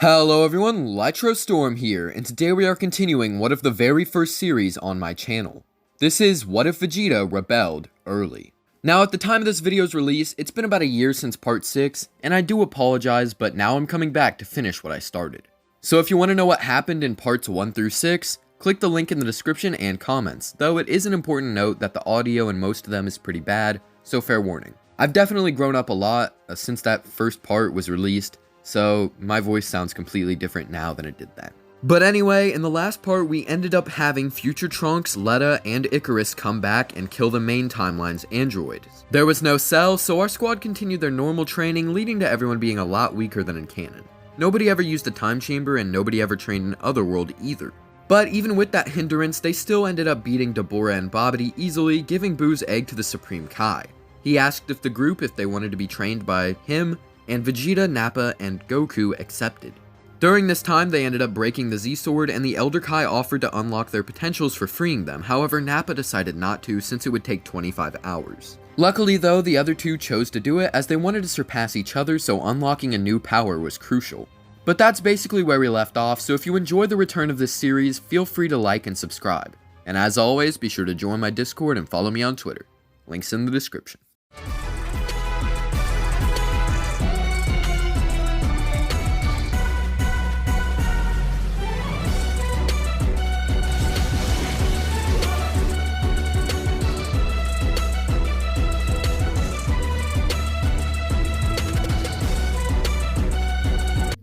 Hello everyone, Storm here, and today we are continuing one of the very first series on my channel. This is What If Vegeta Rebelled Early. Now at the time of this video's release, it's been about a year since part 6, and I do apologize, but now I'm coming back to finish what I started. So if you want to know what happened in parts 1 through 6, click the link in the description and comments, though it is an important note that the audio in most of them is pretty bad, so fair warning. I've definitely grown up a lot since that first part was released, so my voice sounds completely different now than it did then. But anyway, in the last part we ended up having future Trunks, Letta, and Icarus come back and kill the main timeline's androids. There was no Cell, so our squad continued their normal training, leading to everyone being a lot weaker than in canon. Nobody ever used a time chamber and nobody ever trained in Otherworld either. But even with that hindrance, they still ended up beating Dabura and Babidi easily, giving Buu's egg to the Supreme Kai. He asked if the group if they wanted to be trained by him, and Vegeta, Nappa, and Goku accepted. During this time, they ended up breaking the Z-Sword, and the Elder Kai offered to unlock their potentials for freeing them. However, Nappa decided not to, since it would take 25 hours. Luckily though, the other two chose to do it as they wanted to surpass each other, so unlocking a new power was crucial. But that's basically where we left off, so if you enjoy the return of this series, feel free to like and subscribe. And as always, be sure to join my Discord and follow me on Twitter. Links in the description.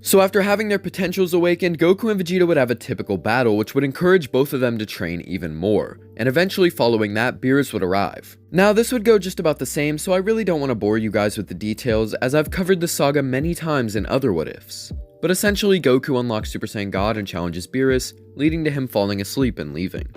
So after having their potentials awakened, Goku and Vegeta would have a typical battle, which would encourage both of them to train even more. And eventually following that, Beerus would arrive. Now this would go just about the same, so I really don't want to bore you guys with the details, as I've covered the saga many times in other what ifs. But essentially, Goku unlocks Super Saiyan God and challenges Beerus, leading to him falling asleep and leaving.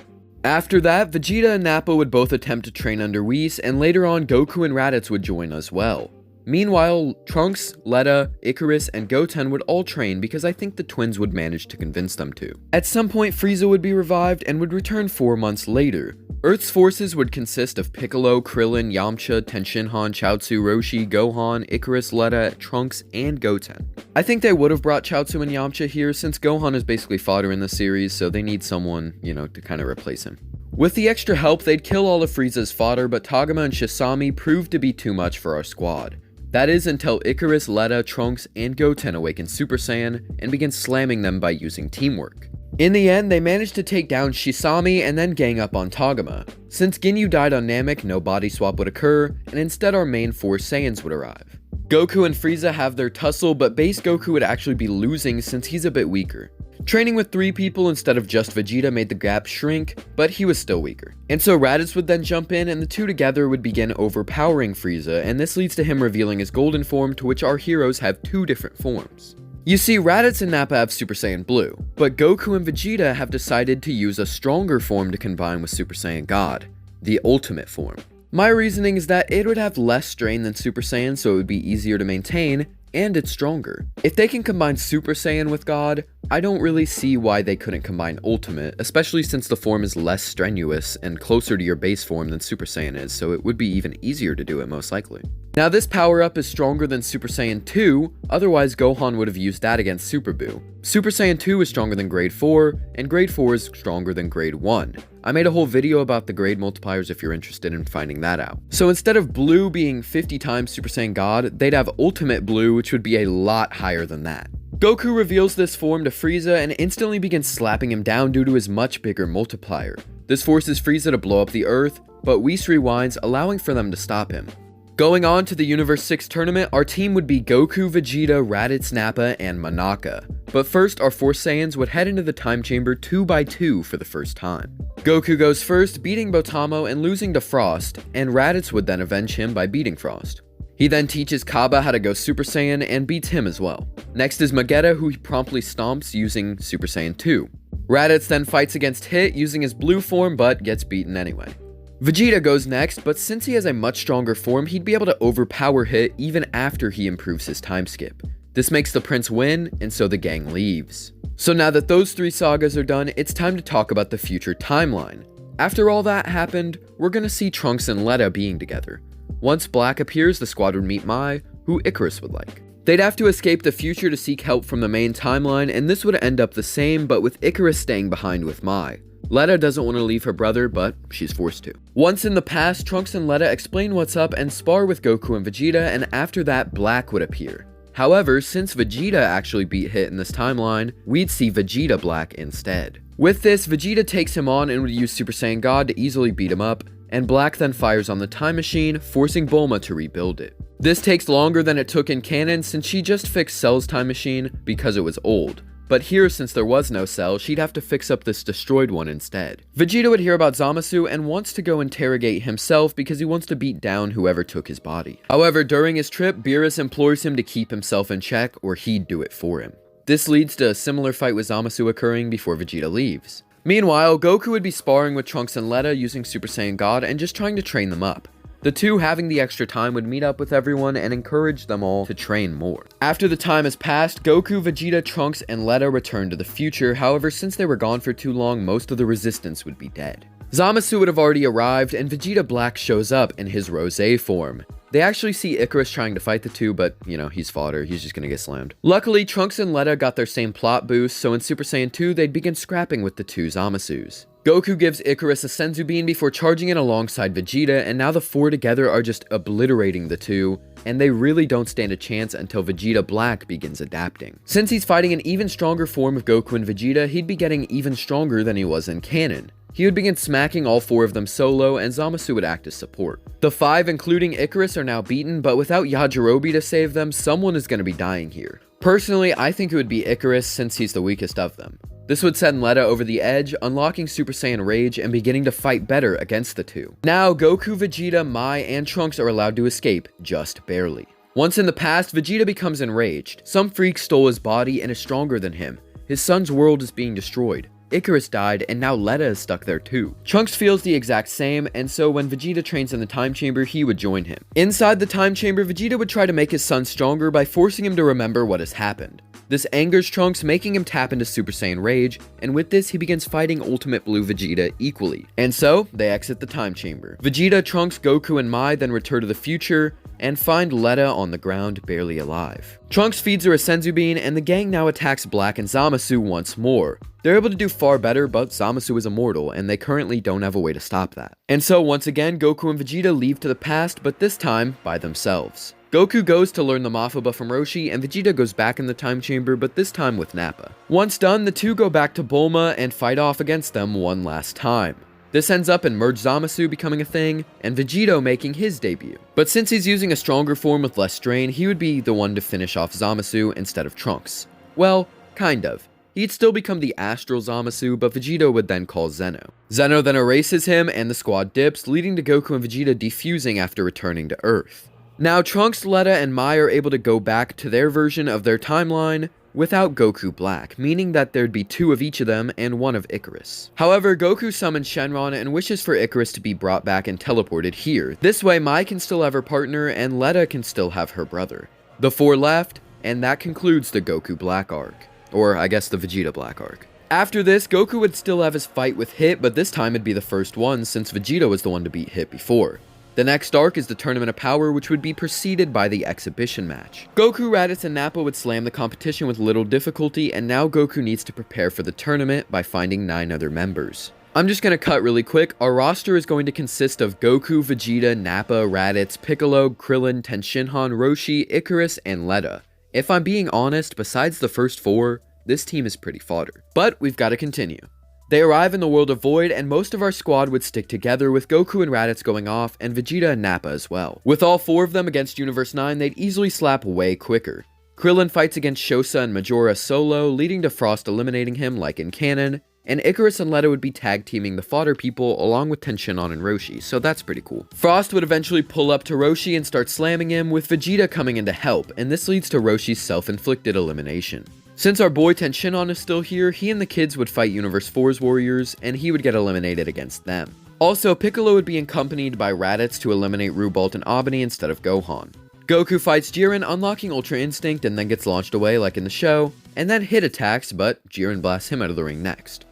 After that, Vegeta and Nappa would both attempt to train under Whis, and later on Goku and Raditz would join as well. Meanwhile, Trunks, Letta, Icarus, and Goten would all train because I think the twins would manage to convince them to. At some point, Frieza would be revived and would return 4 months later. Earth's forces would consist of Piccolo, Krillin, Yamcha, Tenshinhan, Chaozu, Roshi, Gohan, Icarus, Letta, Trunks, and Goten. I think they would have brought Chaozu and Yamcha here since Gohan is basically fodder in the series, so they need someone, to kind of replace him. With the extra help, they'd kill all of Frieza's fodder, but Togama and Shisami proved to be too much for our squad. That is until Icarus, Letta, Trunks, and Goten awaken Super Saiyan and begin slamming them by using teamwork. In the end, they managed to take down Shisami and then gang up on Togama. Since Ginyu died on Namek, no body swap would occur, and instead our main 4 Saiyans would arrive. Goku and Frieza have their tussle, but base Goku would actually be losing since he's a bit weaker. Training with 3 people instead of just Vegeta made the gap shrink, but he was still weaker. And so Raditz would then jump in and the two together would begin overpowering Frieza, and this leads to him revealing his golden form, to which our heroes have 2 different forms. You see, Raditz and Nappa have Super Saiyan Blue, but Goku and Vegeta have decided to use a stronger form to combine with Super Saiyan God, the ultimate form. My reasoning is that it would have less strain than Super Saiyan, so it would be easier to maintain, and it's stronger. If they can combine Super Saiyan with God, I don't really see why they couldn't combine Ultimate, especially since the form is less strenuous and closer to your base form than Super Saiyan is, so it would be even easier to do it most likely. Now this power-up is stronger than Super Saiyan 2, otherwise Gohan would have used that against Super Buu. Super Saiyan 2 is stronger than Grade 4, and Grade 4 is stronger than Grade 1. I made a whole video about the grade multipliers if you're interested in finding that out. So instead of Blue being 50 times Super Saiyan God, they'd have Ultimate Blue, which would be a lot higher than that. Goku reveals this form to Frieza and instantly begins slapping him down due to his much bigger multiplier. This forces Frieza to blow up the Earth, but Whis rewinds, allowing for them to stop him. Going on to the Universe 6 tournament, our team would be Goku, Vegeta, Raditz, Nappa, and Monaka. But first, our 4 Saiyans would head into the time chamber 2 by 2 for the first time. Goku goes first, beating Botamo and losing to Frost, and Raditz would then avenge him by beating Frost. He then teaches Kaba how to go Super Saiyan and beats him as well. Next is Vegeta, who he promptly stomps using Super Saiyan 2. Raditz then fights against Hit using his blue form, but gets beaten anyway. Vegeta goes next, but since he has a much stronger form, he'd be able to overpower Hit even after he improves his time skip. This makes the prince win, and so the gang leaves. So now that those 3 sagas are done, it's time to talk about the future timeline. After all that happened, we're gonna see Trunks and Letta being together. Once Black appears, the squad would meet Mai, who Icarus would like. They'd have to escape the future to seek help from the main timeline, and this would end up the same, but with Icarus staying behind with Mai. Letta doesn't want to leave her brother, but she's forced to. Once in the past, Trunks and Letta explain what's up and spar with Goku and Vegeta, and after that, Black would appear. However, since Vegeta actually beat Hit in this timeline, we'd see Vegeta Black instead. With this, Vegeta takes him on and would use Super Saiyan God to easily beat him up, and Black then fires on the time machine, forcing Bulma to rebuild it. This takes longer than it took in canon since she just fixed Cell's time machine because it was old. But here, since there was no Cell, she'd have to fix up this destroyed one instead. Vegeta would hear about Zamasu and wants to go interrogate himself because he wants to beat down whoever took his body. However, during his trip, Beerus implores him to keep himself in check or he'd do it for him. This leads to a similar fight with Zamasu occurring before Vegeta leaves. Meanwhile, Goku would be sparring with Trunks and Letta using Super Saiyan God and just trying to train them up. The two, having the extra time, would meet up with everyone and encourage them all to train more. After the time has passed, Goku, Vegeta, Trunks, and Letta return to the future. However, since they were gone for too long, most of the resistance would be dead. Zamasu would have already arrived, and Vegeta Black shows up in his Rosé form. They actually see Icarus trying to fight the two, but, you know, he's fodder. He's just gonna get slammed. Luckily, Trunks and Letta got their same plot boost, so in Super Saiyan 2, they'd begin scrapping with the two Zamasus. Goku gives Icarus a Senzu Bean before charging it alongside Vegeta, and now the four together are just obliterating the two, and they really don't stand a chance until Vegeta Black begins adapting. Since he's fighting an even stronger form of Goku and Vegeta, he'd be getting even stronger than he was in canon. He would begin smacking all four of them solo, and Zamasu would act as support. The five, including Icarus, are now beaten, but without Yajirobe to save them, someone is going to be dying here. Personally, I think it would be Icarus since he's the weakest of them. This would send Letta over the edge, unlocking Super Saiyan Rage and beginning to fight better against the two. Now, Goku, Vegeta, Mai, and Trunks are allowed to escape, just barely. Once in the past, Vegeta becomes enraged. Some freak stole his body and is stronger than him. His son's world is being destroyed. Icarus died, and now Letta is stuck there too. Trunks feels the exact same, and so when Vegeta trains in the time chamber, he would join him. Inside the time chamber, Vegeta would try to make his son stronger by forcing him to remember what has happened. This angers Trunks, making him tap into Super Saiyan Rage, and with this, he begins fighting Ultimate Blue Vegeta equally. And so, they exit the time chamber. Vegeta, Trunks, Goku, and Mai then return to the future, and find Letta on the ground, barely alive. Trunks feeds her a Senzu Bean, and the gang now attacks Black and Zamasu once more. They're able to do far better, but Zamasu is immortal, and they currently don't have a way to stop that. And so, once again, Goku and Vegeta leave to the past, but this time, by themselves. Goku goes to learn the Mafuba from Roshi, and Vegeta goes back in the time chamber, but this time with Nappa. Once done, the two go back to Bulma and fight off against them one last time. This ends up in Merge Zamasu becoming a thing, and Vegito making his debut. But since he's using a stronger form with less strain, he would be the one to finish off Zamasu instead of Trunks. Well, kind of. He'd still become the Astral Zamasu, but Vegito would then call Zeno. Zeno then erases him, and the squad dips, leading to Goku and Vegeta defusing after returning to Earth. Now, Trunks, Letta, and Mai are able to go back to their version of their timeline without Goku Black, meaning that there'd be two of each of them and one of Icarus. However, Goku summons Shenron and wishes for Icarus to be brought back and teleported here. This way, Mai can still have her partner, and Letta can still have her brother. The four left, and that concludes the Goku Black arc. Or, I guess, the Vegeta Black arc. After this, Goku would still have his fight with Hit, but this time it'd be the first one since Vegeta was the one to beat Hit before. The next arc is the Tournament of Power, which would be preceded by the Exhibition match. Goku, Raditz, and Nappa would slam the competition with little difficulty, and now Goku needs to prepare for the tournament by finding 9 other members. I'm just gonna cut really quick. Our roster is going to consist of Goku, Vegeta, Nappa, Raditz, Piccolo, Krillin, Tenshinhan, Roshi, Icarus, and Letta. If I'm being honest, besides the first 4, this team is pretty fodder. But we've got to continue. They arrive in the world of Void, and most of our squad would stick together, with Goku and Raditz going off, and Vegeta and Nappa as well. With all 4 of them against Universe 9, they'd easily slap way quicker. Krillin fights against Shosa and Majora solo, leading to Frost eliminating him like in canon, and Icarus and Letta would be tag teaming the fodder people along with Tenshinhan and Roshi, so that's pretty cool. Frost would eventually pull up to Roshi and start slamming him, with Vegeta coming in to help, and this leads to Roshi's self-inflicted elimination. Since our boy Tenshinhan is still here, he and the kids would fight Universe 4's warriors, and he would get eliminated against them. Also, Piccolo would be accompanied by Raditz to eliminate Rubalt and Abani instead of Gohan. Goku fights Jiren, unlocking Ultra Instinct, and then gets launched away like in the show, and then Hit attacks, but Jiren blasts him out of the ring next.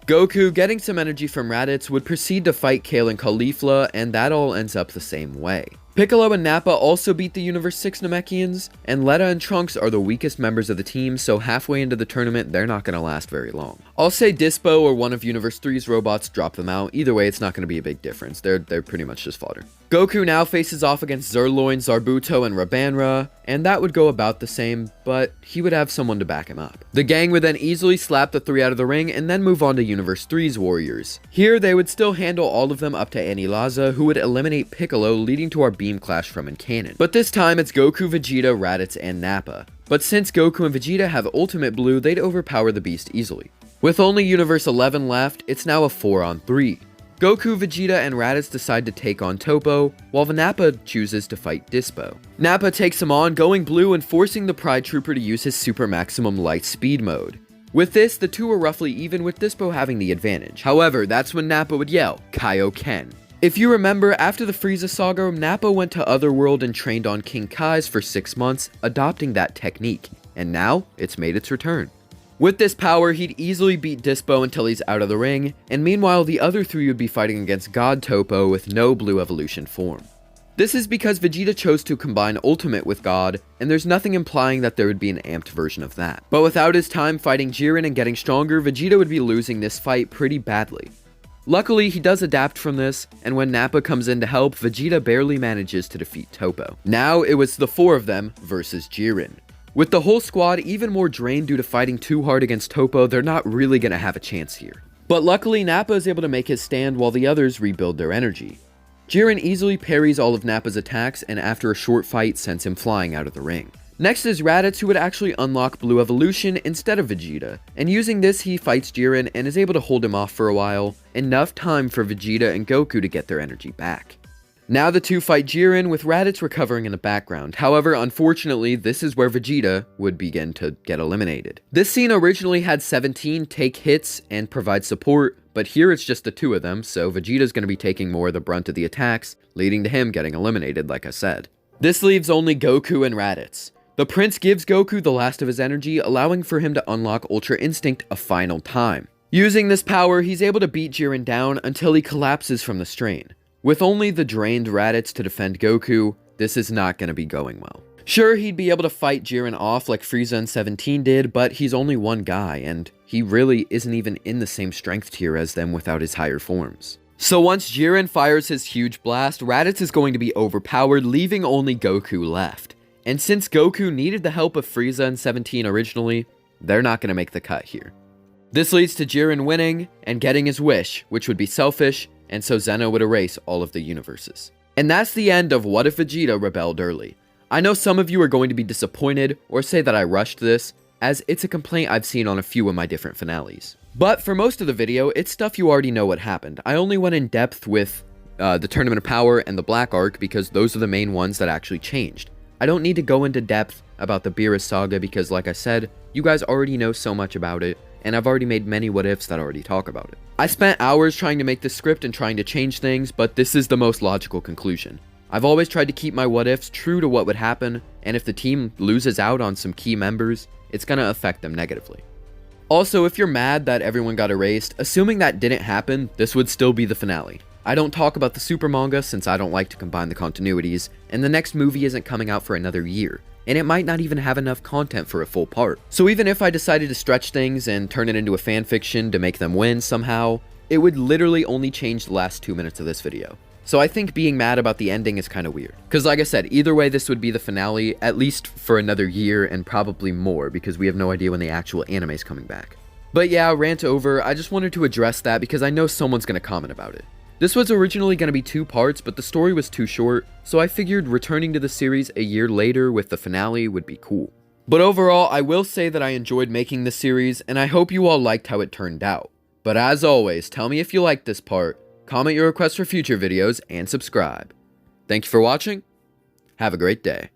Goku, getting some energy from Raditz, would proceed to fight Kale and Caulifla, and that all ends up the same way. Piccolo and Nappa also beat the Universe 6 Namekians, and Letta and Trunks are the weakest members of the team, so halfway into the tournament, they're not going to last very long. I'll say Dispo or one of Universe 3's robots drop them out. Either way, it's not going to be a big difference. They're pretty much just fodder. Goku now faces off against Zerloin, Zarbuto, and Rabanra, and that would go about the same, but he would have someone to back him up. The gang would then easily slap the three out of the ring and then move on to Universe 3's Warriors. Here, they would still handle all of them up to Anilaza, who would eliminate Piccolo, leading to our Beam Clash from in canon. But this time, it's Goku, Vegeta, Raditz, and Nappa. But since Goku and Vegeta have Ultimate Blue, they'd overpower the Beast easily. With only Universe 11 left, it's now a 4-on-3. Goku, Vegeta, and Raditz decide to take on Toppo, while Nappa chooses to fight Dispo. Nappa takes him on, going blue and forcing the Pride Trooper to use his Super Maximum Light Speed mode. With this, the two are roughly even, with Dispo having the advantage. However, that's when Nappa would yell, Kaioken. If you remember, after the Frieza saga, Nappa went to Otherworld and trained on King Kai's for 6 months, adopting that technique, and now it's made its return. With this power, he'd easily beat Dispo until he's out of the ring, and meanwhile the other three would be fighting against God Toppo with no Blue Evolution form. This is because Vegeta chose to combine Ultimate with God, and there's nothing implying that there would be an amped version of that. But without his time fighting Jiren and getting stronger, Vegeta would be losing this fight pretty badly. Luckily, he does adapt from this, and when Nappa comes in to help, Vegeta barely manages to defeat Toppo. Now it was the four of them versus Jiren. With the whole squad even more drained due to fighting too hard against Toppo, they're not really going to have a chance here. But luckily, Nappa is able to make his stand while the others rebuild their energy. Jiren easily parries all of Nappa's attacks, and after a short fight, sends him flying out of the ring. Next is Raditz, who would actually unlock Blue Evolution instead of Vegeta, and using this he fights Jiren and is able to hold him off for a while, enough time for Vegeta and Goku to get their energy back. Now the two fight Jiren, with Raditz recovering in the background. However, unfortunately, this is where Vegeta would begin to get eliminated. This scene originally had 17 take hits and provide support, but here it's just the two of them, so Vegeta's going to be taking more of the brunt of the attacks, leading to him getting eliminated, like I said. This leaves only Goku and Raditz. The Prince gives Goku the last of his energy, allowing for him to unlock Ultra Instinct a final time. Using this power, he's able to beat Jiren down until he collapses from the strain. With only the drained Raditz to defend Goku, this is not going to be going well. Sure, he'd be able to fight Jiren off like Frieza and 17 did, but he's only one guy, and he really isn't even in the same strength tier as them without his higher forms. So once Jiren fires his huge blast, Raditz is going to be overpowered, leaving only Goku left. And since Goku needed the help of Frieza and 17 originally, they're not going to make the cut here. This leads to Jiren winning and getting his wish, which would be selfish, and so Zeno would erase all of the universes. And that's the end of What If Vegeta Rebelled Early. I know some of you are going to be disappointed or say that I rushed this, as it's a complaint I've seen on a few of my different finales. But for most of the video, it's stuff you already know what happened. I only went in depth with the Tournament of Power and the Black Arc because those are the main ones that actually changed. I don't need to go into depth about the Beerus saga because, like I said, you guys already know so much about it, and I've already made many what ifs that already talk about it. I spent hours trying to make this script and trying to change things, but this is the most logical conclusion. I've always tried to keep my what ifs true to what would happen, and if the team loses out on some key members, it's gonna affect them negatively. Also, if you're mad that everyone got erased, assuming that didn't happen, this would still be the finale. I don't talk about the Super manga since I don't like to combine the continuities, and the next movie isn't coming out for another year, and it might not even have enough content for a full part. So even if I decided to stretch things and turn it into a fanfiction to make them win somehow, it would literally only change the last 2 minutes of this video. So I think being mad about the ending is kind of weird. Because like I said, either way this would be the finale, at least for another year and probably more, because we have no idea when the actual anime is coming back. But yeah, rant over, I just wanted to address that because I know someone's going to comment about it. This was originally going to be 2 parts, but the story was too short, so I figured returning to the series a year later with the finale would be cool. But overall, I will say that I enjoyed making this series, and I hope you all liked how it turned out. But as always, tell me if you liked this part, comment your requests for future videos, and subscribe. Thank you for watching. Have a great day.